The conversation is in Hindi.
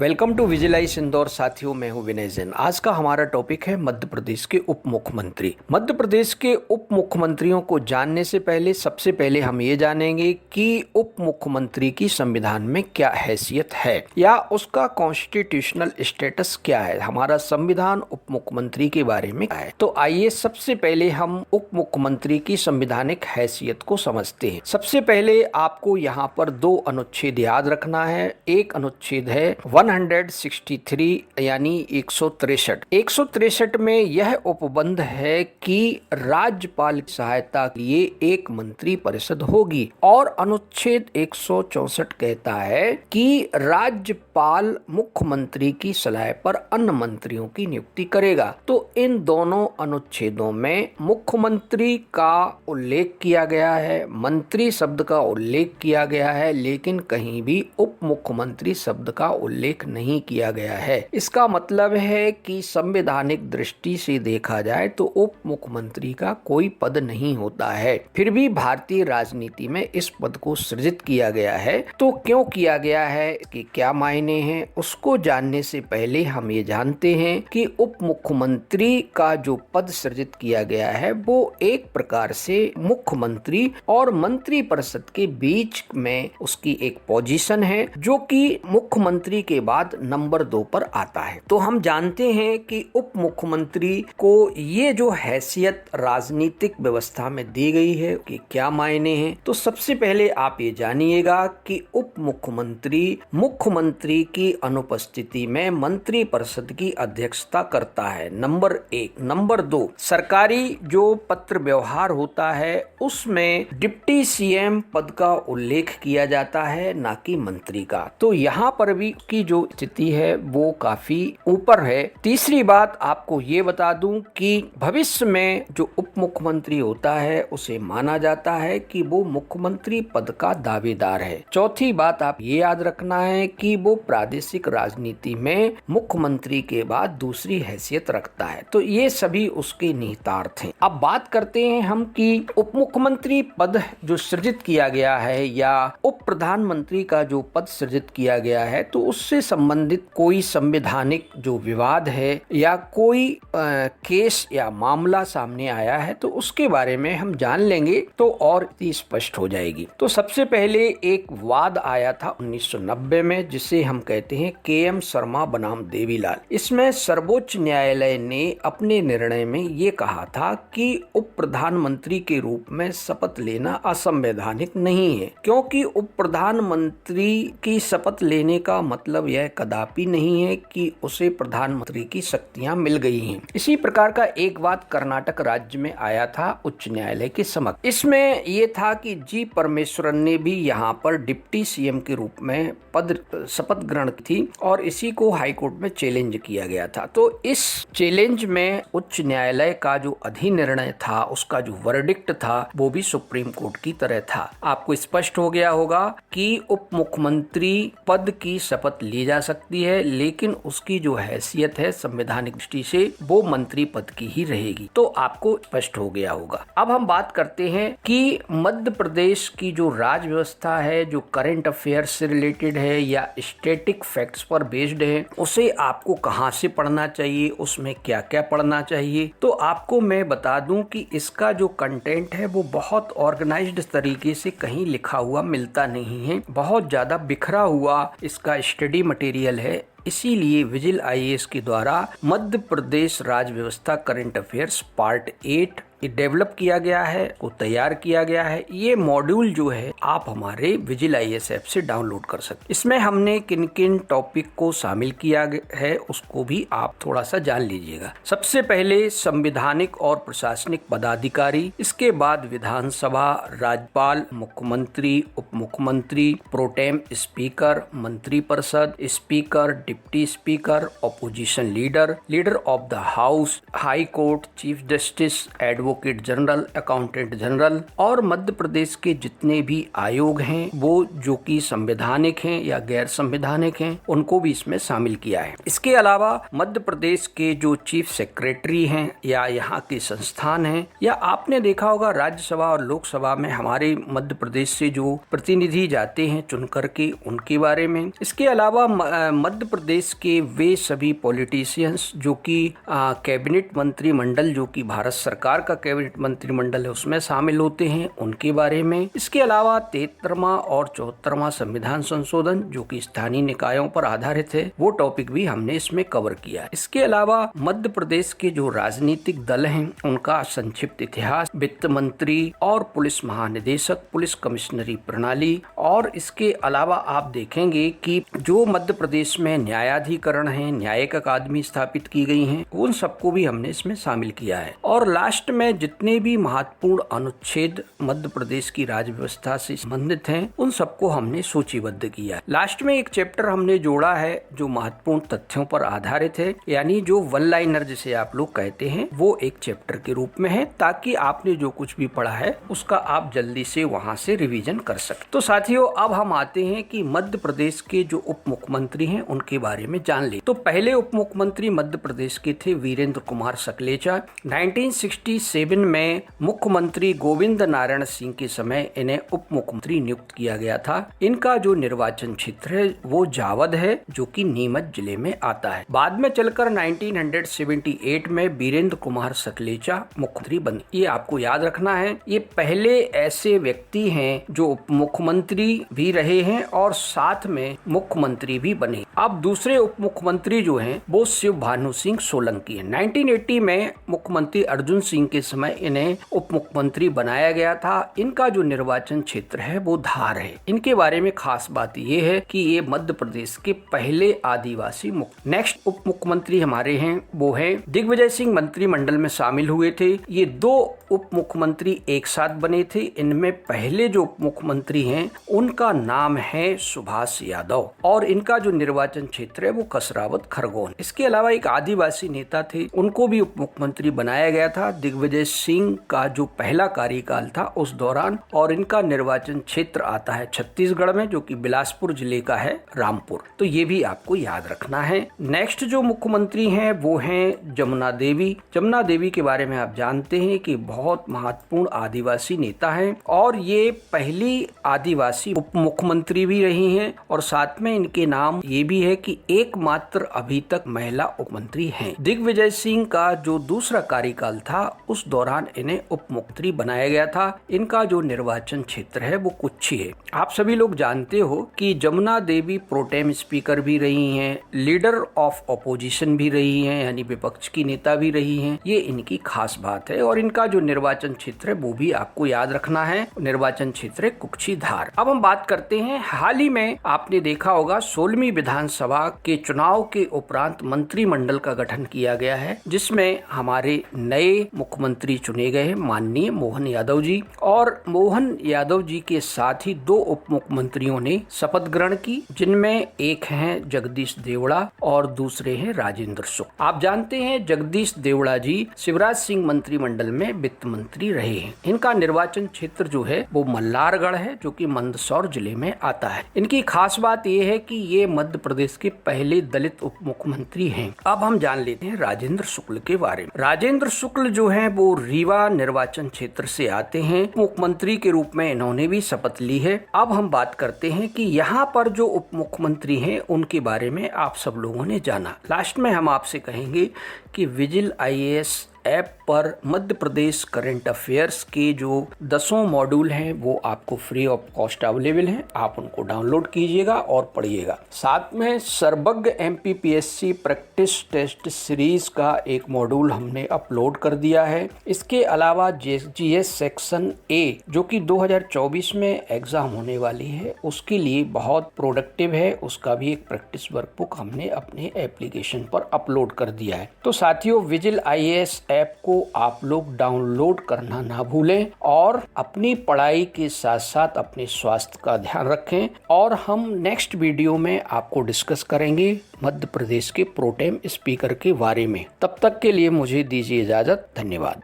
Welcome to विजिलाइज Indore. साथियों, मैं हूं विनय जैन। आज का हमारा टॉपिक है मध्य प्रदेश के उप मुख्यमंत्री। मध्य प्रदेश के उप मुख्यमंत्रियों को जानने से पहले सबसे पहले हम ये जानेंगे कि उप मुख्यमंत्री की संविधान में क्या हैसियत है या उसका कॉन्स्टिट्यूशनल स्टेटस क्या है। हमारा संविधान उप मुख्यमंत्री के बारे में क्या है, तो आइए सबसे पहले हम उप मुख्यमंत्री की संवैधानिक हैसियत को समझते हैं। सबसे पहले आपको यहाँ पर दो अनुच्छेद याद रखना है। एक अनुच्छेद है 163 यानी 163 में यह उपबंध है कि राज्यपाल की सहायता के लिए एक मंत्री परिषद होगी, और अनुच्छेद 164 कहता है कि राज्यपाल मुख्यमंत्री की सलाह पर अन्य मंत्रियों की नियुक्ति करेगा। तो इन दोनों अनुच्छेदों में मुख्यमंत्री का उल्लेख किया गया है, मंत्री शब्द का उल्लेख किया गया है, लेकिन कहीं भी उप मुख्यमंत्री शब्द का उल्लेख नहीं किया गया है। इसका मतलब है कि संवैधानिक दृष्टि से देखा जाए तो उप मुख्यमंत्री का कोई पद नहीं होता है। फिर भी भारतीय राजनीति में इस पद को सृजित किया गया है। तो क्यों किया गया है, कि क्या मायने हैं, उसको जानने से पहले हम ये जानते हैं कि उप मुख्यमंत्री का जो पद सृजित किया गया है वो एक प्रकार से मुख्यमंत्री और मंत्री परिषद के बीच में उसकी एक पोजीशन है, जो कि मुख्यमंत्री के बाद नंबर 2 पर आता है। तो हम जानते हैं कि उप मुख्यमंत्री को ये जो हैसियत राजनीतिक व्यवस्था में दी गई है कि क्या मायने हैं। तो सबसे पहले आप ये जानिएगा कि उप मुख्यमंत्री की अनुपस्थिति में मंत्री परिषद की अध्यक्षता करता है, नंबर 1। नंबर 2, सरकारी जो पत्र व्यवहार होता है उसमें डिप्टी सीएम पद का उल्लेख किया जाता है, ना कि मंत्री का। तो यहाँ पर भी की जो स्थिति है वो काफी ऊपर है। तीसरी बात आपको ये बता दूं कि भविष्य में जो उप मुख्यमंत्री होता है उसे माना जाता है कि वो मुख्यमंत्री पद का दावेदार है। चौथी बात आप ये याद रखना है कि वो प्रादेशिक राजनीति में मुख्यमंत्री के बाद दूसरी हैसियत रखता है। तो ये सभी उसके निहितार्थ हैं। अब बात करते हैं हम कि उप मुख्यमंत्री पद जो सृजित किया गया है या उप प्रधानमंत्री का जो पद सृजित किया गया है, तो उससे संबंधित कोई संवैधानिक जो विवाद है या कोई केस या मामला सामने आया है तो उसके बारे में हम जान लेंगे तो और स्पष्ट हो जाएगी। तो सबसे पहले एक वाद आया था 1990 में, जिसे हम कहते हैं KM शर्मा बनाम देवीलाल। इसमें सर्वोच्च न्यायालय ने अपने निर्णय में ये कहा था कि उप प्रधानमंत्री के रूप में शपथ लेना असंवैधानिक नहीं है, क्योंकि उप प्रधानमंत्री की शपथ लेने का मतलब यह कदापि नहीं है कि उसे प्रधानमंत्री की शक्तियां मिल गई हैं। इसी प्रकार का एक वाद कर्नाटक राज्य में आया था उच्च न्यायालय के समक्ष। इसमें ये था कि जी परमेश्वरन ने भी यहाँ पर डिप्टी सीएम के रूप में पद शपथ ग्रहण की थी और इसी को हाई कोर्ट में चैलेंज किया गया था। तो इस चैलेंज में उच्च न्यायालय का जो अधिनिर्णय था, उसका जो वर्डिक्ट था, वो भी सुप्रीम कोर्ट की तरह था। आपको स्पष्ट हो गया होगा कि उप मुख्यमंत्री पद की शपथ ली जा सकती है, लेकिन उसकी जो हैसियत है संवैधानिक दृष्टि से वो मंत्री पद की ही रहेगी। तो आपको स्पष्ट हो गया होगा। अब हम बात करते हैं कि मध्य प्रदेश की जो राज व्यवस्था है, जो करंट अफेयर से रिलेटेड है या स्टैटिक फैक्ट्स पर बेस्ड है, उसे आपको कहां से पढ़ना चाहिए, उसमें क्या क्या पढ़ना चाहिए। तो आपको मैं बता दूं कि इसका जो कंटेंट है वो बहुत ऑर्गेनाइज्ड तरीके से कहीं लिखा हुआ मिलता नहीं है, बहुत ज्यादा बिखरा हुआ इसका स्टडी मटेरियल है। इसीलिए विजिल IAS के द्वारा मध्य प्रदेश राज व्यवस्था करंट अफेयर्स पार्ट 8 डेवलप किया गया है, को तैयार किया गया है। ये मॉड्यूल जो है आप हमारे विजिल IAS ऐप से डाउनलोड कर सकते। इसमें हमने किन किन टॉपिक को शामिल किया है उसको भी आप थोड़ा सा जान लीजिएगा। सबसे पहले संवैधानिक और प्रशासनिक पदाधिकारी, इसके बाद विधानसभा, राज्यपाल, मुख्यमंत्री, उप मुख्यमंत्री, प्रोटेम स्पीकर, मंत्री परिषद, speaker, deputy speaker, opposition leader, leader of the house, high court, chief justice, advocate, advocate general, accountant general और मध्य प्रदेश के जितने भी आयोग हैं वो जो कि संवैधानिक हैं या गैर संवैधानिक हैं उनको भी इसमें शामिल किया है। इसके अलावा मध्य प्रदेश के जो चीफ सेक्रेटरी हैं या यहाँ के संस्थान हैं, या आपने देखा होगा राज्यसभा और लोकसभा में हमारे मध्य प्रदेश से जो प्रतिनिधि जाते हैं चुन करके, उनके बारे में। इसके अलावा मध्य प्रदेश के वे सभी पॉलिटिशियंस जो कि कैबिनेट मंत्रिमंडल, जो कि भारत सरकार का कैबिनेट मंत्रिमंडल है, उसमें शामिल होते हैं, उनके बारे में। इसके अलावा 73वां और 74वां संविधान संशोधन जो कि स्थानीय निकायों पर आधारित है, वो टॉपिक भी हमने इसमें कवर किया। इसके अलावा मध्य प्रदेश के जो राजनीतिक दल हैं उनका संक्षिप्त इतिहास, वित्त मंत्री और पुलिस महानिदेशक, पुलिस कमिश्नरी प्रणाली, और इसके अलावा आप देखेंगे कि जो मध्य प्रदेश में न्यायाधिकरण है, न्यायिक अकादमी स्थापित की गई हैं, उन सबको भी हमने इसमें शामिल किया है। और लास्ट में जितने भी महत्वपूर्ण अनुच्छेद मध्य प्रदेश की राज्य व्यवस्था से संबंधित हैं उन सबको हमने सूचीबद्ध किया है। लास्ट में एक चैप्टर हमने जोड़ा है जो महत्वपूर्ण तथ्यों पर आधारित है, यानी जो वन लाइनर जिसे आप लोग कहते हैं, वो एक चैप्टर के रूप में है, ताकि आपने जो कुछ भी पढ़ा है उसका आप जल्दी से वहां से रिवीजन कर सके। तो साथियों, अब हम आते हैं कि मध्य प्रदेश के जो उप मुख्यमंत्री हैं उनके बारे में जान ले। तो पहले उप मुख्यमंत्री मध्य प्रदेश के थे वीरेंद्र कुमार सकलेचा। 1967 में मुख्यमंत्री गोविंद नारायण सिंह के समय इन्हें उप मुख्यमंत्री नियुक्त किया गया था। इनका जो निर्वाचन क्षेत्र है वो जावद है, जो कि नीमच जिले में आता है। बाद में चलकर 1978 में वीरेंद्र कुमार सकलेचा मुख्यमंत्री बने। ये आपको याद रखना है, ये पहले ऐसे व्यक्ति हैं जो उप मुख्यमंत्री भी रहे हैं और साथ में मुख्यमंत्री भी बने। अब दूसरे उप मुख्यमंत्री जो हैं वो शिव भानु सिंह सोलंकी हैं। 1980 में मुख्यमंत्री अर्जुन सिंह के समय इन्हें उप मुख्यमंत्री बनाया गया था। इनका जो निर्वाचन क्षेत्र है वो धार है। इनके बारे में खास बात ये है कि ये मध्य प्रदेश के पहले आदिवासी नेक्स्ट उप मुख्यमंत्री हमारे हैं वो है दिग्विजय सिंह। मंत्रिमंडल में शामिल हुए थे। ये दो उप मुख्यमंत्री एक साथ बने थे। इनमें पहले जो उप मुख्यमंत्री हैं उनका नाम है सुभाष यादव और इनका जो निर्वाचन क्षेत्र है वो कसरावत खरगोन। इसके अलावा एक आदिवासी नेता थे, उनको भी उप मुख्यमंत्री बनाया गया था दिग्विजय सिंह का जो पहला कार्यकाल था उस दौरान, और इनका निर्वाचन क्षेत्र आता है छत्तीसगढ़ में, जो कि बिलासपुर जिले का है रामपुर। तो ये भी आपको याद रखना है। नेक्स्ट जो मुख्यमंत्री हैं वो हैं जमुना देवी। जमुना देवी के बारे में आप जानते हैं कि बहुत महत्वपूर्ण आदिवासी नेता हैं और ये पहली आदिवासी उप मुख्यमंत्री भी रही हैं, और साथ में इनके नाम ये भी है कि एकमात्र अभी तक महिला उपमंत्री हैं। दिग्विजय सिंह का जो दूसरा कार्यकाल था उस दौरान इन्हें उप मुख्यमंत्री बनाया गया था। इनका जो निर्वाचन क्षेत्र है वो कुच्छी है। आप सभी लोग जानते हो कि जमुना देवी प्रोटेम स्पीकर भी रही हैं, लीडर ऑफ ऑपोजिशन भी रही हैं, यानी विपक्ष की नेता भी रही हैं। ये इनकी खास बात है। और इनका जो निर्वाचन क्षेत्र है वो भी आपको याद रखना है, निर्वाचन क्षेत्र है कुक्षी धार। अब हम बात करते हैं, हाल ही में आपने देखा होगा 16वीं विधानसभा के चुनाव के उपरांत मंत्रिमंडल का गठन किया गया है, जिसमें हमारे नए मुख्यमंत्री चुने गए हैं माननीय मोहन यादव जी, और मोहन यादव जी के साथ ही दो उप मुख्यमंत्रियों ने शपथ ग्रहण की, जिनमें एक हैं जगदीश देवड़ा और दूसरे हैं राजेंद्र शुक्ल। आप जानते हैं जगदीश देवड़ा जी शिवराज सिंह मंत्रिमंडल में वित्त मंत्री रहे हैं। इनका निर्वाचन क्षेत्र जो है वो मल्हारगढ़ है, जो कि मंदसौर जिले में आता है। इनकी खास बात यह है कि ये मध्य प्रदेश के पहले दलित उप मुख्यमंत्री हैं। अब हम जान लेते हैं राजेंद्र शुक्ल के बारे में। राजेंद्र शुक्ल जो है वो रीवा निर्वाचन क्षेत्र से आते हैं। मुख्यमंत्री के रूप में इन्होंने भी शपथ ली है। अब हम बात करते हैं कि यहाँ पर जो उप मुख्यमंत्री हैं उनके बारे में आप सब लोगों ने जाना। लास्ट में हम आपसे कहेंगे कि विजिल IAS ऐप पर मध्य प्रदेश करंट अफेयर्स के जो 10 मॉड्यूल हैं वो आपको फ्री ऑफ कॉस्ट अवेलेबल हैं। आप उनको डाउनलोड कीजिएगा और पढ़िएगा। साथ में सर्वज्ञ MPPSC प्रैक्टिस टेस्ट सीरीज का एक मॉड्यूल हमने अपलोड कर दिया है। इसके अलावा GS सेक्शन A जो कि 2024 में एग्जाम होने वाली है, उसके लिए बहुत प्रोडक्टिव है। उसका भी एक प्रैक्टिस वर्कबुक हमने अपने एप्लीकेशन पर अपलोड कर दिया है। तो साथियों, विजिल IAS ऐप को आप लोग डाउनलोड करना ना भूलें और अपनी पढ़ाई के साथ साथ अपने स्वास्थ्य का ध्यान रखें। और हम नेक्स्ट वीडियो में आपको डिस्कस करेंगे मध्य प्रदेश के प्रोटेम स्पीकर के बारे में। तब तक के लिए मुझे दीजिए इजाजत। धन्यवाद।